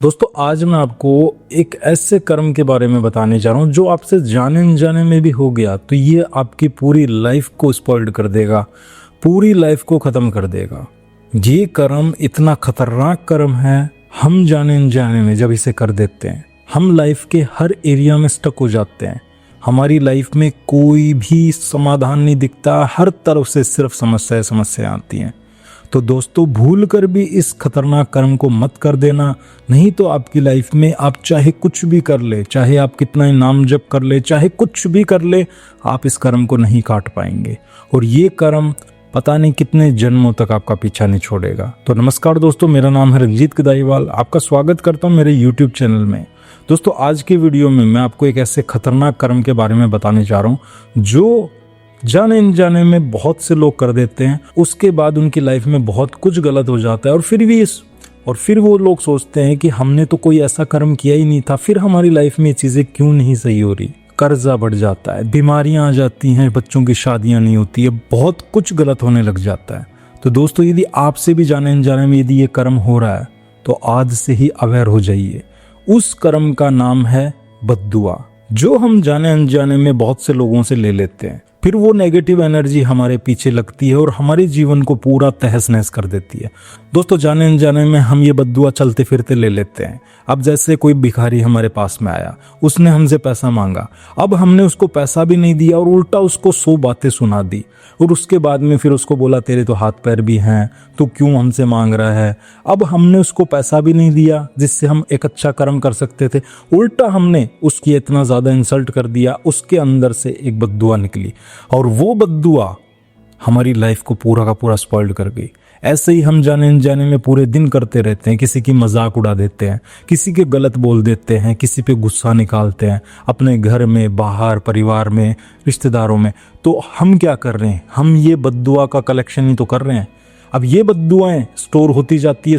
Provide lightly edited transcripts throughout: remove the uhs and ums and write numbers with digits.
दोस्तों आज मैं आपको एक ऐसे कर्म के बारे में बताने जा रहा हूँ जो आपसे जाने अनजाने में भी हो गया तो ये आपकी पूरी लाइफ को स्पॉइल्ड कर देगा, पूरी लाइफ को ख़त्म कर देगा। ये कर्म इतना खतरनाक कर्म है, हम जाने अनजाने में जब इसे कर देते हैं हम लाइफ के हर एरिया में स्टक हो जाते हैं। हमारी लाइफ में कोई भी समाधान नहीं दिखता, हर तरफ से सिर्फ समस्या आती हैं। तो दोस्तों भूल कर भी इस खतरनाक कर्म को मत कर देना, नहीं तो आपकी लाइफ में आप चाहे कुछ भी कर ले, चाहे आप कितना ही नाम जप कर ले, चाहे कुछ भी कर ले, आप इस कर्म को नहीं काट पाएंगे और ये कर्म पता नहीं कितने जन्मों तक आपका पीछा नहीं छोड़ेगा। तो नमस्कार दोस्तों, मेरा नाम है रंजीत कदाईवाल, आपका स्वागत करता हूँ मेरे यूट्यूब चैनल में। दोस्तों आज की वीडियो में मैं आपको एक ऐसे खतरनाक कर्म के बारे में बताने जा रहा हूँ जो जाने अनजाने में बहुत से लोग कर देते हैं। उसके बाद उनकी लाइफ में बहुत कुछ गलत हो जाता है और फिर वो लोग सोचते हैं कि हमने तो कोई ऐसा कर्म किया ही नहीं था, फिर हमारी लाइफ में ये चीज़ें क्यों नहीं सही हो रही। कर्जा बढ़ जाता है, बीमारियां आ जाती हैं, बच्चों की शादियां नहीं होती है, बहुत कुछ गलत होने लग जाता है। तो दोस्तों यदि आपसे भी जाने अनजाने में यदि ये कर्म हो रहा है तो आज से ही अवेयर हो जाइए। उस कर्म का नाम है बद्दुआ, जो हम जाने अनजाने में बहुत से लोगों से ले लेते हैं। फिर वो नेगेटिव एनर्जी हमारे पीछे लगती है और हमारे जीवन को पूरा तहस नहस कर देती है। दोस्तों जाने अनजाने में हम ये बद्दुआ चलते फिरते ले लेते हैं। अब जैसे कोई भिखारी हमारे पास में आया, उसने हमसे पैसा मांगा, अब हमने उसको पैसा भी नहीं दिया और उल्टा उसको 100 बातें सुना दी और उसके बाद में फिर उसको बोला तेरे तो हाथ पैर भी हैं, तो क्यों हमसे मांग रहा है। अब हमने उसको पैसा भी नहीं दिया जिससे हम एक अच्छा कर्म कर सकते थे, उल्टा हमने उसकी इतना ज़्यादा इंसल्ट कर दिया, उसके अंदर से एक बद्दुआ निकली और वो बद्दुआ हमारी लाइफ को पूरा का पूरा स्पॉइल्ड कर गई। ऐसे ही हम जाने अनजाने में पूरे दिन करते रहते हैं, किसी की मजाक उड़ा देते हैं, किसी के गलत बोल देते हैं, किसी पे गुस्सा निकालते हैं, अपने घर में, बाहर, परिवार में, रिश्तेदारों में। तो हम क्या कर रहे हैं, हम ये बद्दुआ का कलेक्शन ही तो कर रहे हैं। अब ये बद्दुआएं स्टोर होती जाती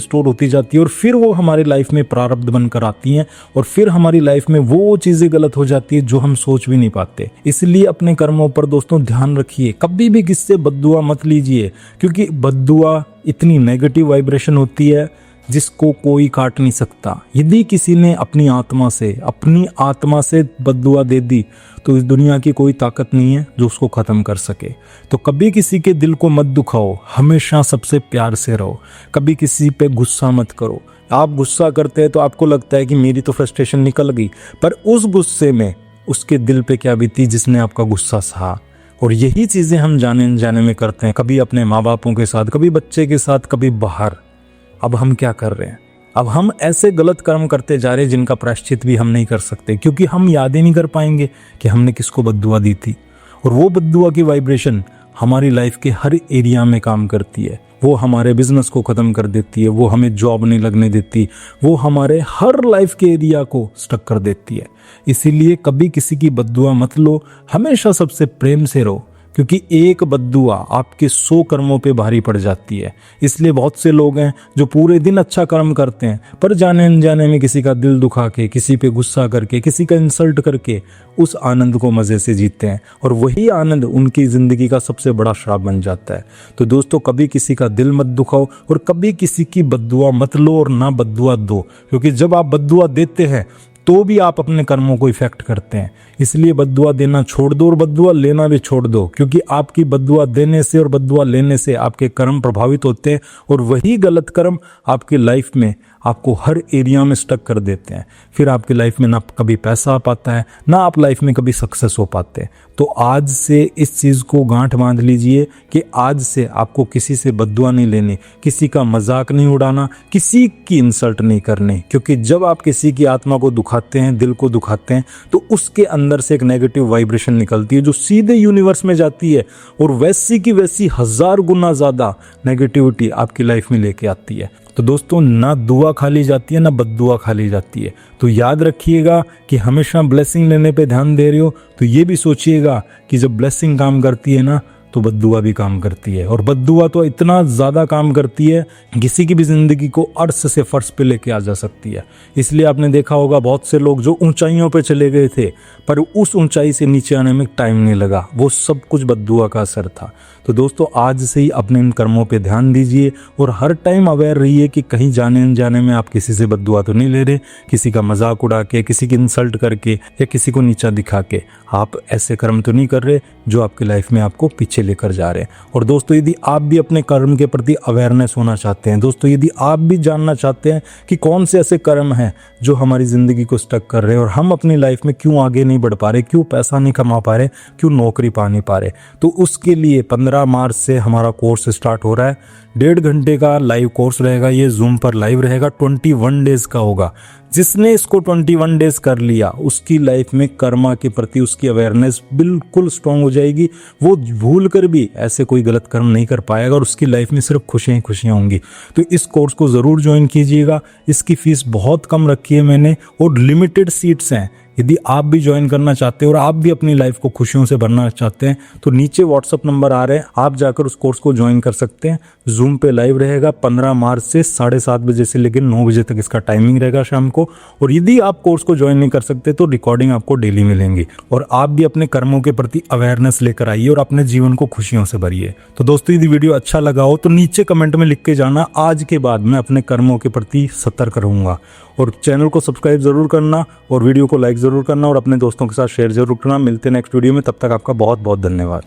है और फिर वो हमारी लाइफ में प्रारब्ध बनकर आती हैं और फिर हमारी लाइफ में वो चीज़ें गलत हो जाती है जो हम सोच भी नहीं पाते। इसलिए अपने कर्मों पर दोस्तों ध्यान रखिए, कभी भी किससे बद्दुआ मत लीजिए, क्योंकि बद्दुआ इतनी नेगेटिव वाइब्रेशन होती है जिसको कोई काट नहीं सकता। यदि किसी ने अपनी आत्मा से बद्दुआ दे दी तो इस दुनिया की कोई ताकत नहीं है जो उसको ख़त्म कर सके। तो कभी किसी के दिल को मत दुखाओ, हमेशा सबसे प्यार से रहो, कभी किसी पे गुस्सा मत करो। आप गुस्सा करते हैं तो आपको लगता है कि मेरी तो फ्रस्ट्रेशन निकल गई, पर उस गुस्से में उसके दिल पे क्या बीती जिसने आपका गुस्सा सहा। और यही चीज़ें हम जाने अनजाने में करते हैं, कभी अपने माँ बापों के साथ, कभी बच्चे के साथ, कभी बाहर। अब हम क्या कर रहे हैं, अब हम ऐसे गलत कर्म करते जा रहे हैं जिनका प्रायश्चित भी हम नहीं कर सकते, क्योंकि हम याद ही नहीं कर पाएंगे कि हमने किसको बद्दुआ दी थी। और वो बद्दुआ की वाइब्रेशन हमारी लाइफ के हर एरिया में काम करती है। वो हमारे बिजनेस को ख़त्म कर देती है, वो हमें जॉब नहीं लगने देती, वो हमारे हर लाइफ के एरिया को स्टक कर देती है। इसीलिए कभी किसी की बद्दुआ मत लो, हमेशा सबसे प्रेम से रहो, क्योंकि एक बद्दुआ आपके 100 कर्मों पे भारी पड़ जाती है। इसलिए बहुत से लोग हैं जो पूरे दिन अच्छा कर्म करते हैं पर जाने अनजाने में किसी का दिल दुखा के, किसी पे गुस्सा करके, किसी का इंसल्ट करके उस आनंद को मज़े से जीते हैं और वही आनंद उनकी ज़िंदगी का सबसे बड़ा श्राप बन जाता है। तो दोस्तों कभी किसी का दिल मत दुखाओ और कभी किसी की बद्दुआ मत लो और ना बद्दुआ दो, क्योंकि जब आप बद्दुआ देते हैं तो भी आप अपने कर्मों को इफेक्ट करते हैं। इसलिए बद्दुआ देना छोड़ दो और बद्दुआ लेना भी छोड़ दो, क्योंकि आपकी बद्दुआ देने से और बद्दुआ लेने से आपके कर्म प्रभावित होते हैं और वही गलत कर्म आपकी लाइफ में आपको हर एरिया में स्टक कर देते हैं। फिर आपकी लाइफ में ना कभी पैसा आ पाता है, ना आप लाइफ में कभी सक्सेस हो पाते हैं। तो आज से इस चीज़ को गांठ बांध लीजिए कि आज से आपको किसी से बद्दुआ नहीं लेनी, किसी का मजाक नहीं उड़ाना, किसी की इंसल्ट नहीं करनी, क्योंकि जब आप किसी की आत्मा को दुखाते हैं, दिल को दुखाते हैं, तो उसके अंदर से एक नेगेटिव वाइब्रेशन निकलती है जो सीधे यूनिवर्स में जाती है और वैसी की वैसी 1000 गुना ज़्यादा नेगेटिविटी आपकी लाइफ में लेके आती है। तो दोस्तों ना दुआ खाली जाती है ना बद्दुआ खाली जाती है। तो याद रखिएगा कि हमेशा ब्लेसिंग लेने पे ध्यान दे रहे हो तो ये भी सोचिएगा कि जब ब्लेसिंग काम करती है ना तो बद्दुआ भी काम करती है। और बद्दुआ तो इतना ज़्यादा काम करती है, किसी की भी ज़िंदगी को अर्श से फर्श पे लेके आ जा सकती है। इसलिए आपने देखा होगा बहुत से लोग जो ऊंचाइयों पे चले गए थे, पर उस ऊंचाई से नीचे आने में टाइम नहीं लगा, वो सब कुछ बद्दुआ का असर था। तो दोस्तों आज से ही अपने इन कर्मों पे ध्यान दीजिए और हर टाइम अवेयर रहिए कि कहीं जाने अनजाने में आप किसी से बद्दुआ तो नहीं ले रहे, किसी का मजाक उड़ा के, किसी की इंसल्ट करके या किसी को नीचा दिखा के आप ऐसे कर्म तो नहीं कर रहे जो आपकी लाइफ में आपको पीछे लेकर जा रहे हैं। और दोस्तों यदि आप भी अपने कर्म के प्रति अवेयरनेस होना चाहते हैं, दोस्तों यदि आप भी जानना चाहते हैं कि कौन से ऐसे कर्म हैं जो हमारी ज़िंदगी को स्टक कर रहे हैं और हम अपनी लाइफ में क्यों आगे नहीं बढ़ पा रहे, क्यों पैसा नहीं कमा पा रहे, क्यों नौकरी पा नहीं पा रहे, तो उसके लिए 15 मार्च से हमारा कोर्स स्टार्ट हो रहा है। 1.5 घंटे का लाइव कोर्स रहेगा, ये जूम पर लाइव रहेगा, 21 डेज का होगा। जिसने इसको 21 डेज कर लिया उसकी लाइफ में कर्मा के प्रति उसकी अवेयरनेस बिल्कुल स्ट्रांग हो जाएगी। वो भूल कर भी ऐसे कोई गलत कर्म नहीं कर पाएगा और उसकी लाइफ में सिर्फ खुशियाँ ही खुशियाँ होंगी। तो इस कोर्स को ज़रूर ज्वाइन कीजिएगा। इसकी फ़ीस बहुत कम रखी है मैंने और लिमिटेड सीट्स हैं। यदि आप भी ज्वाइन करना चाहते हैं और आप भी अपनी लाइफ को खुशियों से भरना चाहते हैं तो नीचे व्हाट्सअप नंबर आ रहे हैं, आप जाकर उस कोर्स को ज्वाइन कर सकते हैं। जूम पे लाइव रहेगा 15 मार्च से 7:30 बजे से लेकर 9 बजे तक इसका टाइमिंग रहेगा शाम को। और यदि आप कोर्स को ज्वाइन नहीं कर सकते तो रिकॉर्डिंग आपको डेली मिलेंगी। और आप भी अपने कर्मों के प्रति अवेयरनेस लेकर आइए और अपने जीवन को खुशियों से भरिए। तो दोस्तों यदि वीडियो अच्छा लगा हो तो नीचे कमेंट में लिख के जाना, आज के बाद मैं अपने कर्मों के प्रति सतर्क रहूंगा। और चैनल को सब्सक्राइब जरूर करना और वीडियो को लाइक जरूर करना और अपने दोस्तों के साथ शेयर जरूर करना। मिलते हैं नेक्स्ट वीडियो में, तब तक आपका बहुत बहुत धन्यवाद।